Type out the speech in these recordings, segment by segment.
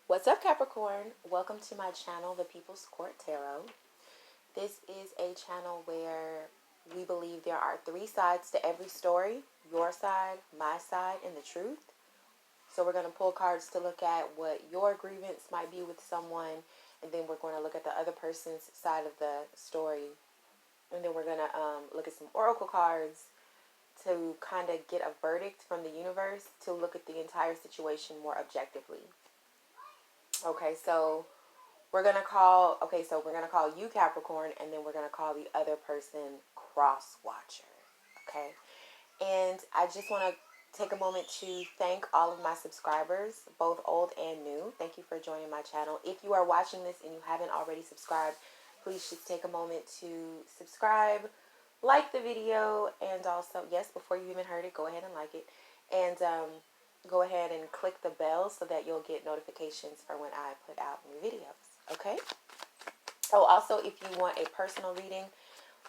What's up, Capricorn? Welcome to my channel, The People's Court Tarot. This is a channel where we believe there are three sides to every story: your side, my side, and the truth. So we're going to pull cards to look at what your grievance might be with someone, and then we're going to look at the other person's side of the story. And then we're going to look at some oracle cards to kind of get a verdict from the universe to look at the entire situation more objectively. Okay, so we're going to call you Capricorn, and then we're going to call the other person Crosswatcher. Okay, and I just want to take a moment to thank all of my subscribers, both old and new. Thank you for joining my channel. If you are watching this and you haven't already subscribed, please just take a moment to subscribe, like the video, and also, yes, before you even heard it, go ahead and like it. And go ahead and click the bell so that you'll get notifications for when I put out new videos, okay? Oh, also, if you want a personal reading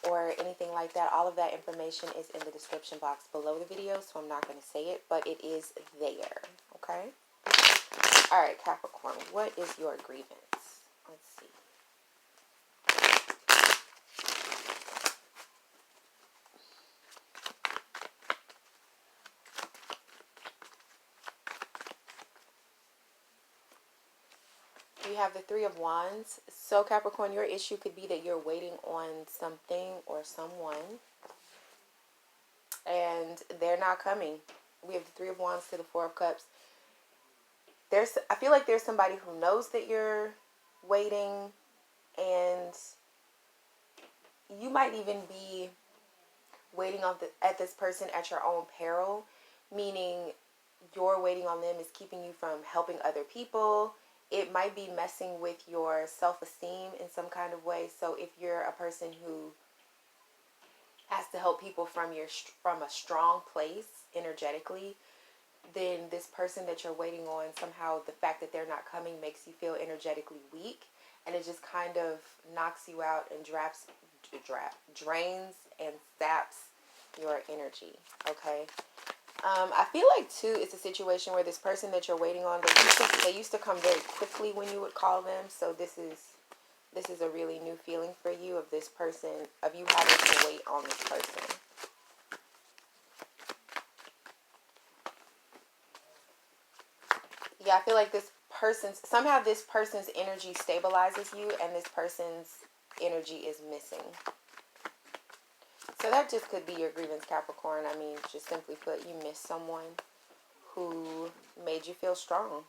or anything like that, all of that information is in the description box below the video, so I'm not going to say it, but it is there, okay? All right, Capricorn, what is your grievance? Let's see. You have the Three of Wands. So, Capricorn, your issue could be that you're waiting on something or someone, and they're not coming. We have the Three of Wands to the Four of Cups. I feel like there's somebody who knows that you're waiting, and you might even be waiting at this person at your own peril, meaning your waiting on them is keeping you from helping other people. It might be messing with your self-esteem in some kind of way. So if you're a person who has to help people from a strong place energetically, then this person that you're waiting on, somehow the fact that they're not coming makes you feel energetically weak, and it just kind of knocks you out and drains and saps your energy, okay? I feel like, too, it's a situation where this person that you're waiting on, they used to come very quickly when you would call them, so this is a really new feeling for you of this person, of you having to wait on this person. Yeah, I feel like this person's energy stabilizes you, and this person's energy is missing. So that just could be your grievance, Capricorn. I mean, just simply put, you miss someone who made you feel strong.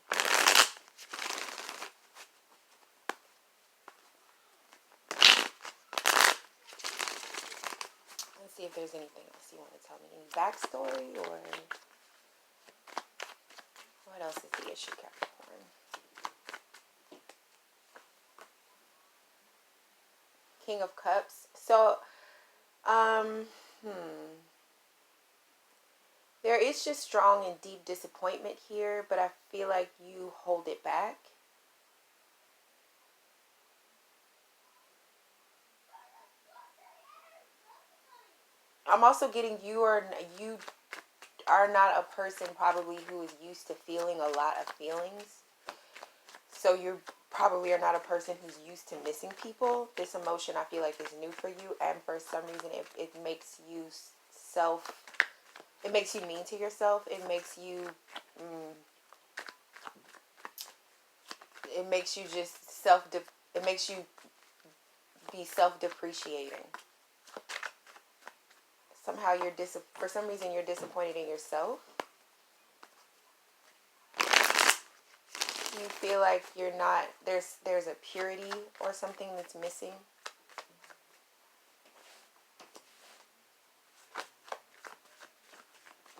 Let's see if there's anything else you want to tell me. Any backstory, or what else is the issue, Capricorn? King of Cups. So, there is just strong and deep disappointment here, but I feel like you hold it back. I'm also getting you are not a person probably who is used to feeling a lot of feelings. So you probably are not a person who's used to missing people. This emotion, I feel like, is new for you, and for some reason it makes you it makes you mean to yourself. It makes you it makes you be self-depreciating. Somehow for some reason you're disappointed in yourself. You feel like you're not, there's a purity or something that's missing.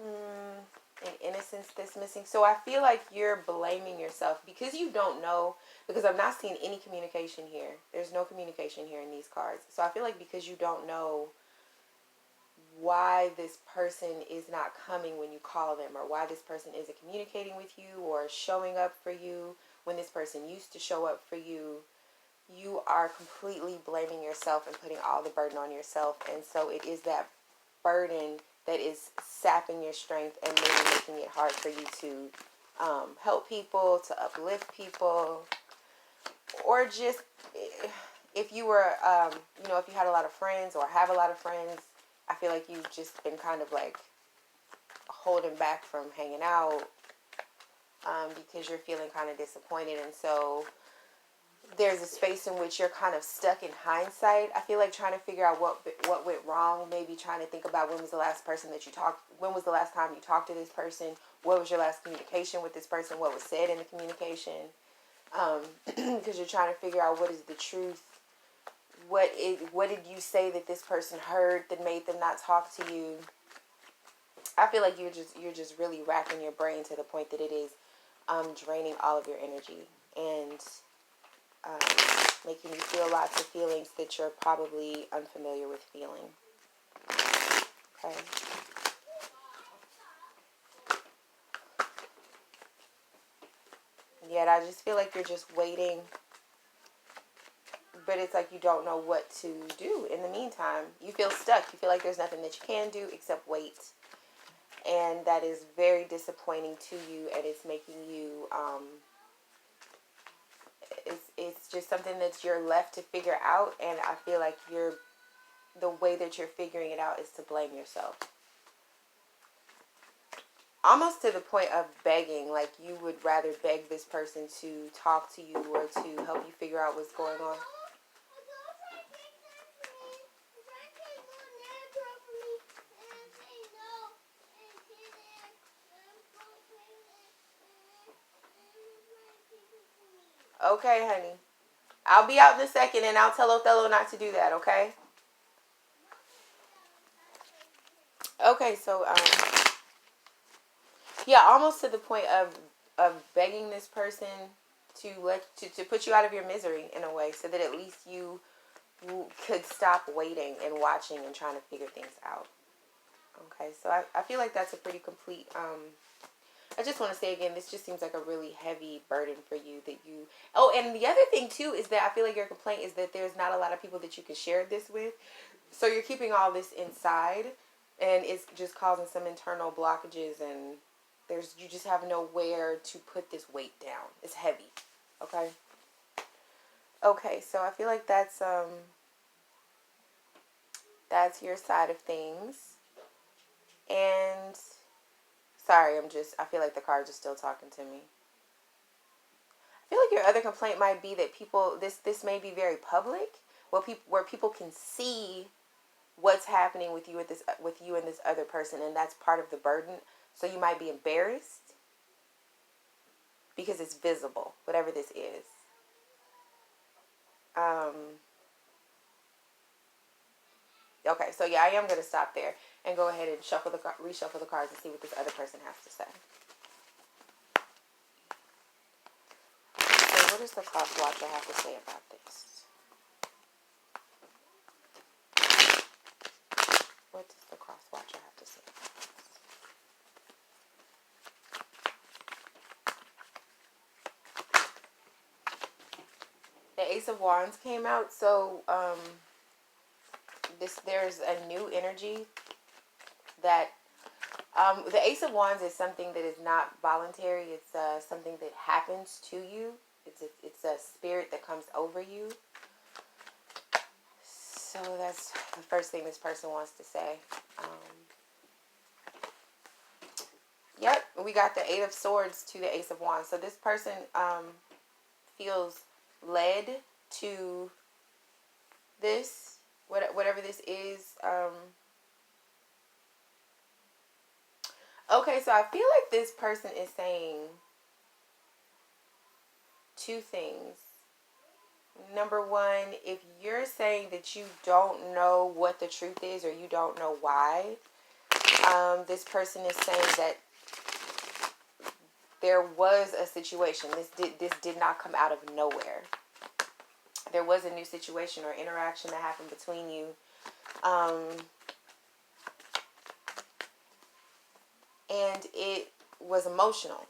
An innocence that's missing. So I feel like you're blaming yourself because you don't know, because I'm not seeing any communication here. There's no communication here in these cards. So I feel like because you don't know why this person is not coming when you call them, or why this person isn't communicating with you or showing up for you when this person used to show up for you, you are completely blaming yourself and putting all the burden on yourself. And so it is that burden that is sapping your strength and maybe making it hard for you to help people, to uplift people, or just if you were, if you had a lot of friends or have a lot of friends, I feel like you've just been kind of like holding back from hanging out because you're feeling kind of disappointed. And so there's a space in which you're kind of stuck in hindsight. I feel like trying to figure out what went wrong, maybe trying to think about when was the last time you talked to this person, what was your last communication with this person, what was said in the communication, because you're trying to figure out what is the truth, what did you say that this person heard that made them not talk to you. I feel like you're just really racking your brain to the point that it is draining all of your energy and making you feel lots of feelings that you're probably unfamiliar with feeling. Okay. Yet I just feel like you're just waiting, but it's like you don't know what to do in the meantime. You feel stuck. You feel like there's nothing that you can do except wait. And that is very disappointing to you, and it's making you, it's just something that you're left to figure out, and I feel like the way that you're figuring it out is to blame yourself. Almost to the point of begging, like you would rather beg this person to talk to you or to help you figure out what's going on. Okay, honey. I'll be out in a second, and I'll tell Othello not to do that, okay? Okay, so, yeah, almost to the point of begging this person to put you out of your misery in a way, so that at least you could stop waiting and watching and trying to figure things out. Okay, so I feel like that's a pretty complete, I just want to say again, this just seems like a really heavy burden for you that you... Oh, and the other thing, too, is that I feel like your complaint is that there's not a lot of people that you can share this with. So you're keeping all this inside, and it's just causing some internal blockages, and you just have nowhere to put this weight down. It's heavy, okay? Okay, so I feel like that's your side of things. And... Sorry, I feel like the cards are still talking to me. I feel like your other complaint might be that this may be very public, where people can see what's happening with you and this other person, and that's part of the burden. So you might be embarrassed because it's visible, whatever this is. Okay, so yeah, I am going to stop there and go ahead and reshuffle the cards and see what this other person has to say. So what does the Crosswatcher have to say about this? What does the Crosswatcher have to say about this? The Ace of Wands came out, so there's a new energy that the Ace of Wands is something that is not voluntary. It's something that happens to you. It's a spirit that comes over you. So that's the first thing this person wants to say. Yep, we got the Eight of Swords to the Ace of Wands. So this person feels led to this, whatever this is. Okay, so I feel like this person is saying two things. Number one, if you're saying that you don't know what the truth is or you don't know why, this person is saying that there was a situation. This did not come out of nowhere. There was a new situation or interaction that happened between you. And it was emotional.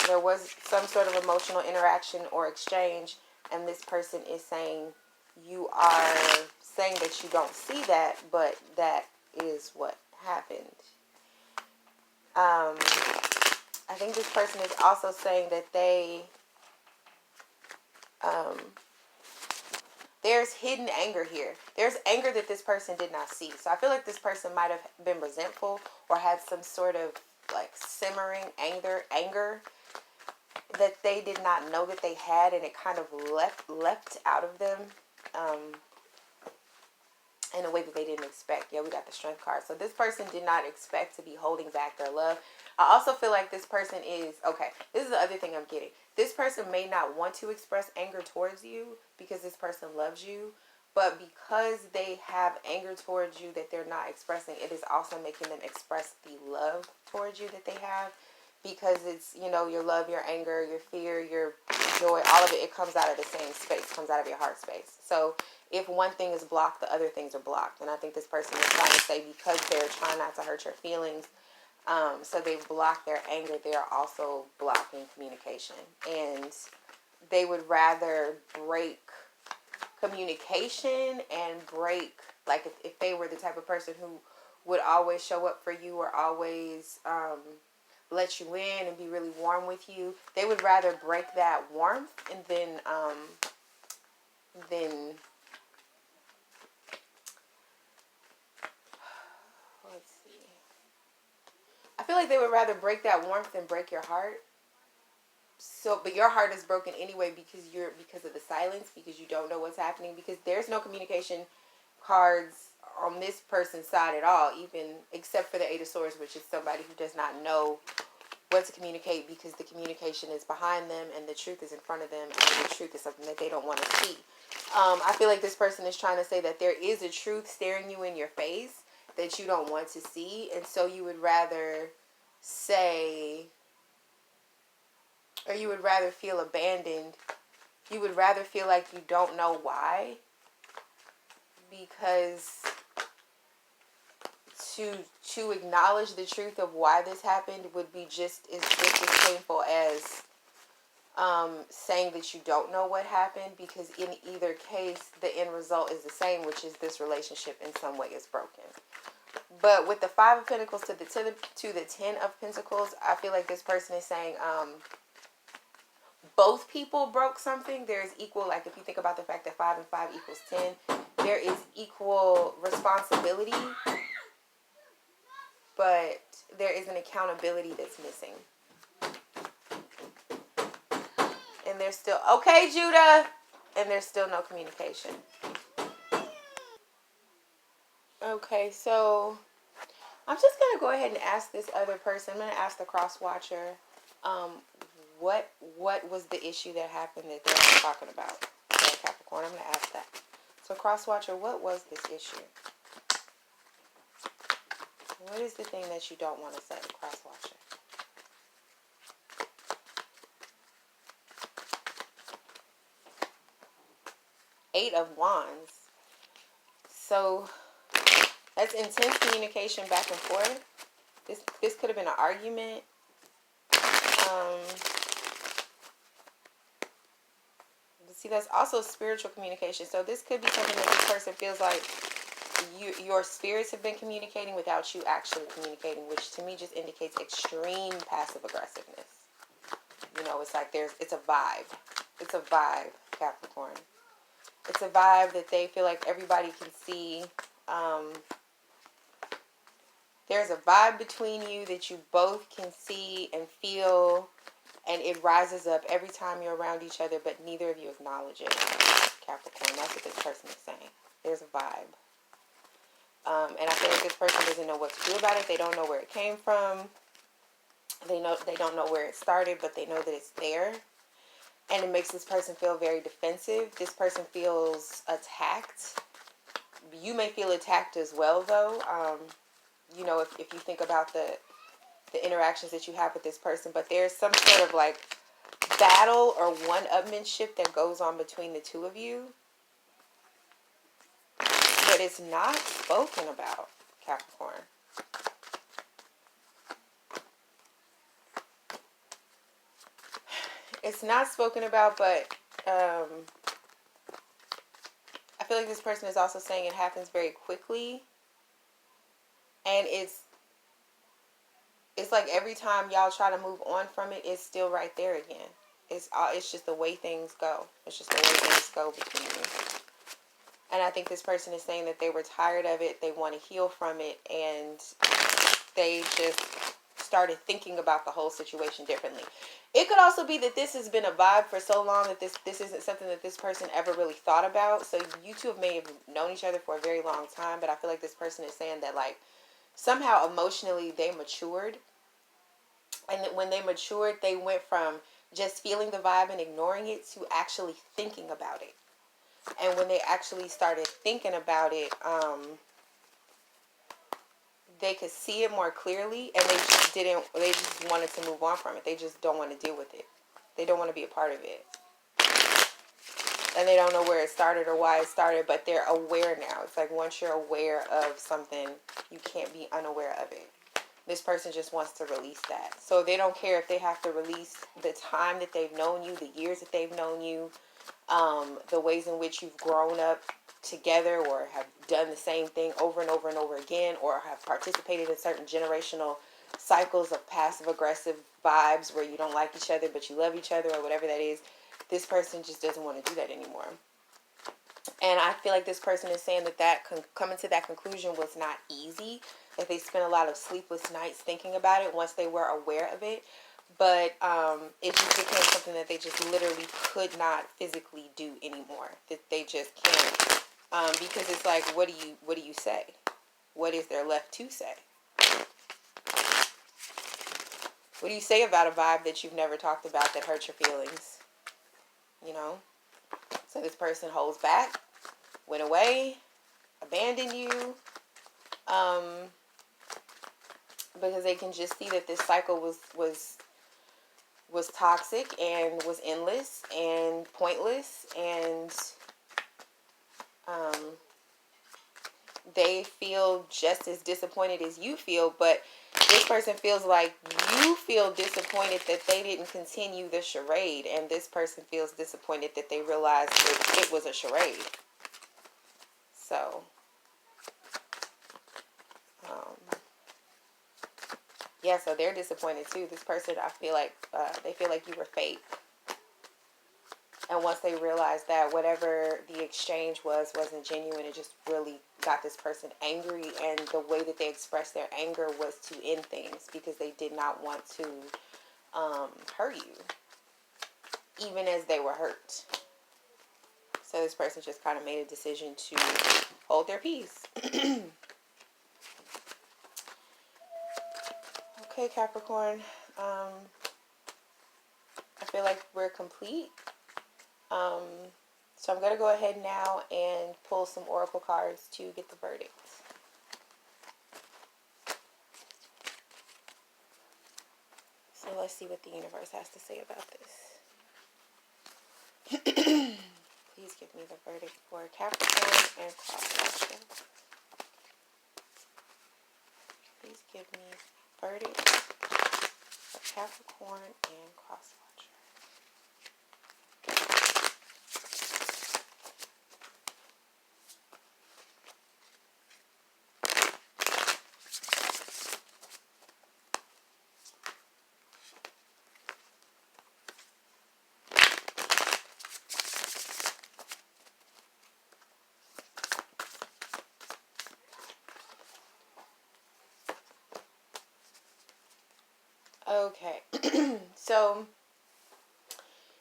There was some sort of emotional interaction or exchange, and this person is saying you are saying that you don't see that, but that is what happened. I I think this person is also saying that there's hidden anger here. There's anger that this person did not see. So I feel like this person might have been resentful or had some sort of like simmering anger that they did not know that they had, and it kind of left out of them in a way that they didn't expect. Yeah, we got the Strength card. So this person did not expect to be holding back their love. I also feel like this person is, okay, this is the other thing I'm getting. This person may not want to express anger towards you because this person loves you, but because they have anger towards you that they're not expressing, it is also making them express the love towards you that they have, because it's, you know, your love, your anger, your fear, your joy, all of it, it comes out of the same space, comes out of your heart space. So if one thing is blocked, the other things are blocked. And I think this person is trying to say, because they're trying not to hurt your feelings, so they block their anger, they are also blocking communication. And they would rather break communication and break, like if they were the type of person who would always show up for you or always let you in and be really warm with you, they would rather break that warmth and then let's see. I feel like they would rather break that warmth than break your heart. So, but your heart is broken anyway because of the silence, because you don't know what's happening, because there's no communication cards on this person's side at all, even except for the Eight of Swords, which is somebody who does not know what to communicate because the communication is behind them and the truth is in front of them, and the truth is something that they don't want to see. I feel like this person is trying to say that there is a truth staring you in your face that you don't want to see, and so you would rather say, or you would rather feel abandoned. You would rather feel like you don't know why, because to acknowledge the truth of why this happened would be just as painful as saying that you don't know what happened, because in either case the end result is the same, which is this relationship in some way is broken. But with the Five of Pentacles to the Ten of Pentacles, I feel like this person is saying both people broke something. There is equal, like if you think about the fact that 5 and 5 equals 10, there is equal responsibility, but there is an accountability that's missing. And there's still, okay, Judah, and there's still no communication. Okay, so I'm just going to go ahead and ask this other person. I'm going to ask the Crosswatcher, what was the issue that happened that they're not talking about? Okay, Capricorn, I'm going to ask that. So Crosswatcher, what was this issue? What is the thing that you don't want to say, Crosswatcher? Eight of Wands. So that's intense communication back and forth. This could have been an argument. See, that's also spiritual communication. So this could be something that this person feels like your spirits have been communicating without you actually communicating, which to me just indicates extreme passive aggressiveness. You know, it's like it's a vibe. It's a vibe, Capricorn. It's a vibe that they feel like everybody can see. There's a vibe between you that you both can see and feel, and it rises up every time you're around each other, but neither of you acknowledge it, Capricorn. That's what this person is saying. There's a vibe. And I feel like this person doesn't know what to do about it. They don't know where it came from. They don't know where it started, but they know that it's there. And it makes this person feel very defensive. This person feels attacked. You may feel attacked as well, though. You know, if you think about the interactions that you have with this person. But there's some sort of like battle or one-upmanship that goes on between the two of you. But it's not spoken about, Capricorn. It's not spoken about, but I feel like this person is also saying it happens very quickly. And it's it's like every time y'all try to move on from it, it's still right there again. It's just the way things go. It's just the way things go between you. And I think this person is saying that they were tired of it. They want to heal from it, and they just started thinking about the whole situation differently. It could also be that this has been a vibe for so long that this isn't something that this person ever really thought about. So you two may have known each other for a very long time, but I feel like this person is saying that, like, somehow emotionally they matured. And that when they matured, they went from just feeling the vibe and ignoring it to actually thinking about it. And when they actually started thinking about it, they could see it more clearly, and they just wanted to move on from it. They just don't want to deal with it. They don't want to be a part of it. And they don't know where it started or why it started, but they're aware now. It's like once you're aware of something, you can't be unaware of it. This person just wants to release that. So they don't care if they have to release the time that they've known you, the years that they've known you, the ways in which you've grown up together or have done the same thing over and over and over again, or have participated in certain generational cycles of passive aggressive vibes where you don't like each other but you love each other, or whatever that is. This person just doesn't want to do that anymore. And I feel like this person is saying that coming to that conclusion was not easy, that they spent a lot of sleepless nights thinking about it once they were aware of it. But it just became something that they just literally could not physically do anymore. That they just can't, because it's like, what do you say? What is there left to say? What do you say about a vibe that you've never talked about that hurts your feelings? You know. So this person holds back, went away, abandoned you, because they can just see that this cycle was toxic and was endless and pointless, and they feel just as disappointed as you feel, but this person feels like you feel disappointed that they didn't continue the charade, and this person feels disappointed that they realized that it was a charade. So, yeah, so they're disappointed too. This person, I feel like, they feel like you were fake. And once they realized that whatever the exchange wasn't genuine, it just really got this person angry. And the way that they expressed their anger was to end things, because they did not want to hurt you, even as they were hurt. So this person just kind of made a decision to hold their peace. Okay, Capricorn. I feel like we're complete. So I'm going to go ahead now and pull some oracle cards to get the verdict. So let's see what the universe has to say about this. Please give me the verdict for Capricorn and Crosswatcher. Please give me the verdict for Capricorn and Crosswatcher. Okay, so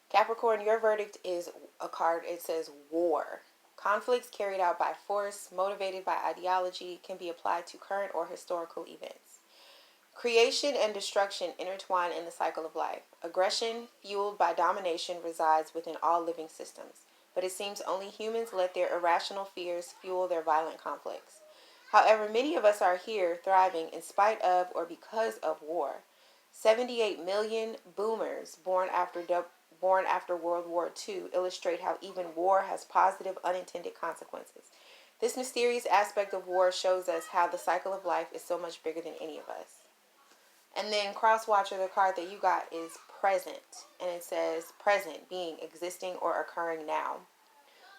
Capricorn, your verdict is a card. It says war. Conflicts carried out by force, motivated by ideology, can be applied to current or historical events. Creation and destruction intertwine in the cycle of life. Aggression, fueled by domination, resides within all living systems, but it seems only humans let their irrational fears fuel their violent conflicts. However, many of us are here thriving in spite of or because of war. 78 million boomers born after World War II illustrate how even war has positive unintended consequences. This mysterious aspect of war shows us how the cycle of life is so much bigger than any of us. And then Crosswatcher, the card that you got, is present. And it says present, being, existing, or occurring now.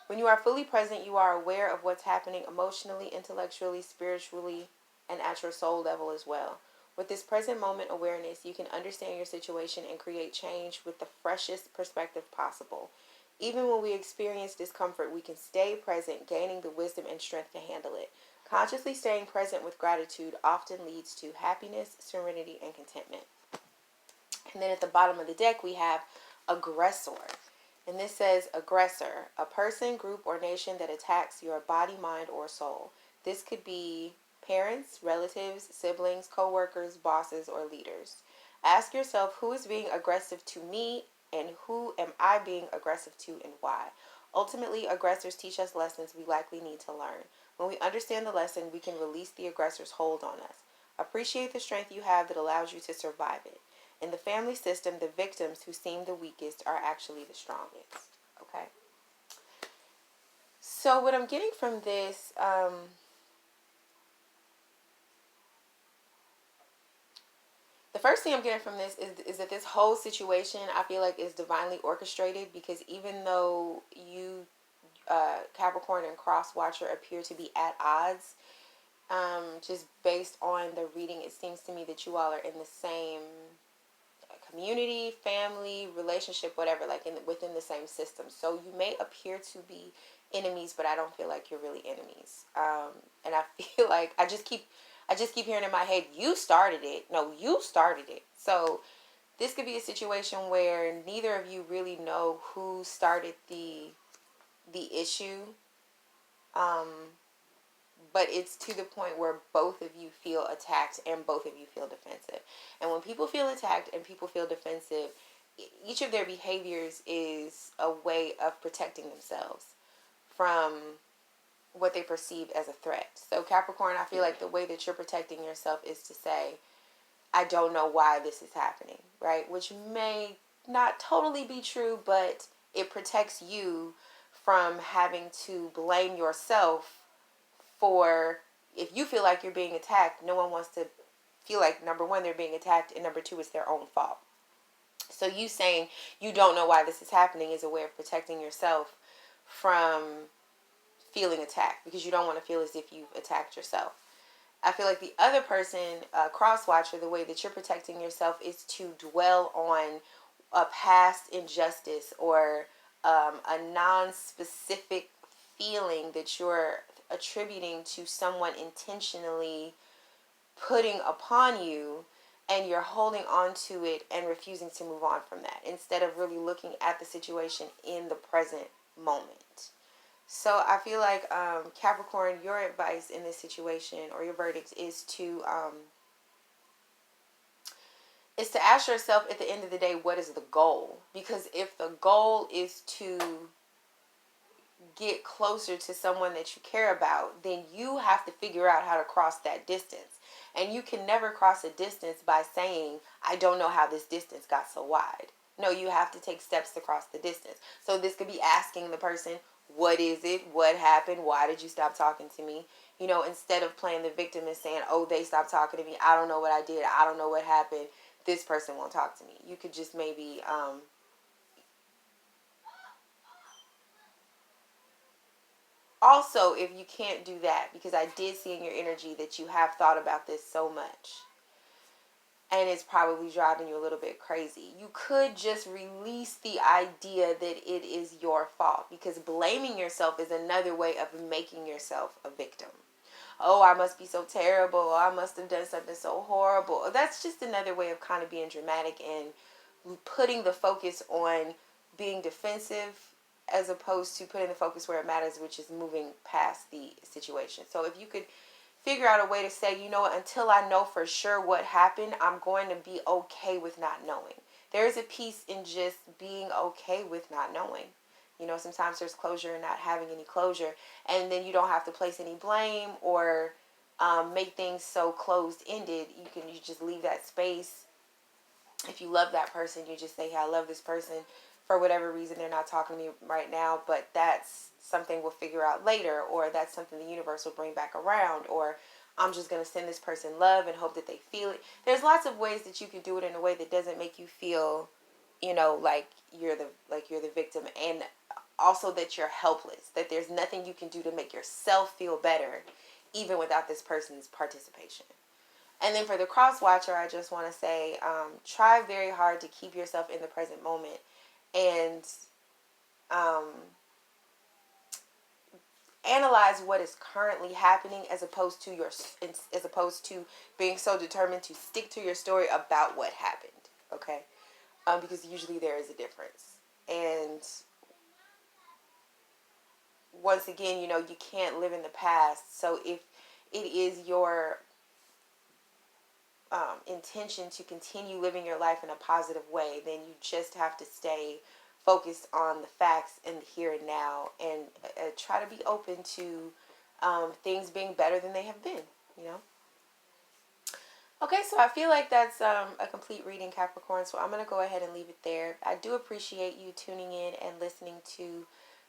When you are fully present, you are aware of what's happening emotionally, intellectually, spiritually, and at your soul level as well. With this present moment awareness, you can understand your situation and create change with the freshest perspective possible. Even when we experience discomfort, we can stay present, gaining the wisdom and strength to handle it. Consciously staying present with gratitude often leads to happiness, serenity, and contentment. And then at the bottom of the deck, we have aggressor. And this says aggressor, a person, group, or nation that attacks your body, mind, or soul. This could be parents, relatives, siblings, co-workers, bosses, or leaders. Ask yourself, who is being aggressive to me and who am I being aggressive to and why? Ultimately, aggressors teach us lessons we likely need to learn. When we understand the lesson, we can release the aggressor's hold on us. Appreciate the strength you have that allows you to survive it. In the family system, the victims who seem the weakest are actually the strongest. Okay? So what I'm getting from this, the first thing I'm getting from this is that this whole situation, I feel like, is divinely orchestrated, because even though you, Capricorn and Crosswatcher, appear to be at odds, just based on the reading, it seems to me that you all are in the same community, family, relationship, whatever, like within the same system. So you may appear to be enemies, but I don't feel like you're really enemies. And I feel like I just keep hearing in my head, you started it. No, you started it. So this could be a situation where neither of you really know who started the issue. But it's to the point where both of you feel attacked and both of you feel defensive. And when people feel attacked and people feel defensive, each of their behaviors is a way of protecting themselves from what they perceive as a threat. So Capricorn, I feel like the way that you're protecting yourself is to say, I don't know why this is happening, right? Which may not totally be true, but it protects you from having to blame yourself for, if you feel like you're being attacked, no one wants to feel like, number one, they're being attacked, and number two, it's their own fault. So you saying you don't know why this is happening is a way of protecting yourself from feeling attacked, because you don't want to feel as if you've attacked yourself. I feel like the other person, Crosswatcher, the way that you're protecting yourself is to dwell on a past injustice or a non-specific feeling that you're attributing to someone intentionally putting upon you, and you're holding on to it and refusing to move on from that instead of really looking at the situation in the present moment. So I feel like, Capricorn, your advice in this situation, or your verdict, is to ask yourself at the end of the day, what is the goal? Because if the goal is to get closer to someone that you care about, then you have to figure out how to cross that distance. And you can never cross a distance by saying, I don't know how this distance got so wide. No, you have to take steps to cross the distance. So this could be asking the person, what is it? What happened? Why did you stop talking to me? You know, instead of playing the victim and saying, oh, they stopped talking to me. I don't know what I did. I don't know what happened. This person won't talk to me. You could just maybe also, if you can't do that, because I did see in your energy that you have thought about this so much, and it's probably driving you a little bit crazy, you could just release the idea that it is your fault, because blaming yourself is another way of making yourself a victim. Oh, I must be so terrible. Oh, I must have done something so horrible. That's just another way of kind of being dramatic and putting the focus on being defensive, as opposed to putting the focus where it matters, which is moving past the situation. So if you could figure out a way to say, you know what, until I know for sure what happened, I'm going to be okay with not knowing. There is a peace in just being okay with not knowing. You know, sometimes there's closure in not having any closure, and then you don't have to place any blame or make things so closed-ended. You just leave that space. If you love that person, you just say, hey, I love this person. For whatever reason, they're not talking to me right now, but that's something we'll figure out later, or that's something the universe will bring back around, or I'm just going to send this person love and hope that they feel it. There's lots of ways that you can do it in a way that doesn't make you feel, you know, like you're the victim, and also that you're helpless, that there's nothing you can do to make yourself feel better, even without this person's participation. And then for the Crosswatcher, I just want to say, try very hard to keep yourself in the present moment, and analyze what is currently happening, as opposed to being so determined to stick to your story about what happened. Okay, because usually there is a difference. And once again, you can't live in the past. So if it is your intention to continue living your life in a positive way, then you just have to stay focused on the facts and the here and now, and try to be open to things being better than they have been. Okay, so I feel like that's a complete reading, Capricorn, so I'm going to go ahead and leave it there. I do appreciate you tuning in and listening to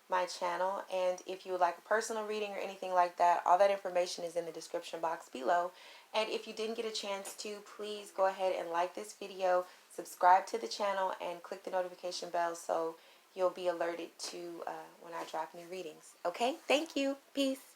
my channel, and if you would like a personal reading or anything like that, all that information is in the description box below. And if you didn't get a chance to, please go ahead and like this video, subscribe to the channel, and click the notification bell so you'll be alerted to when I drop new readings. Okay, thank you. Peace.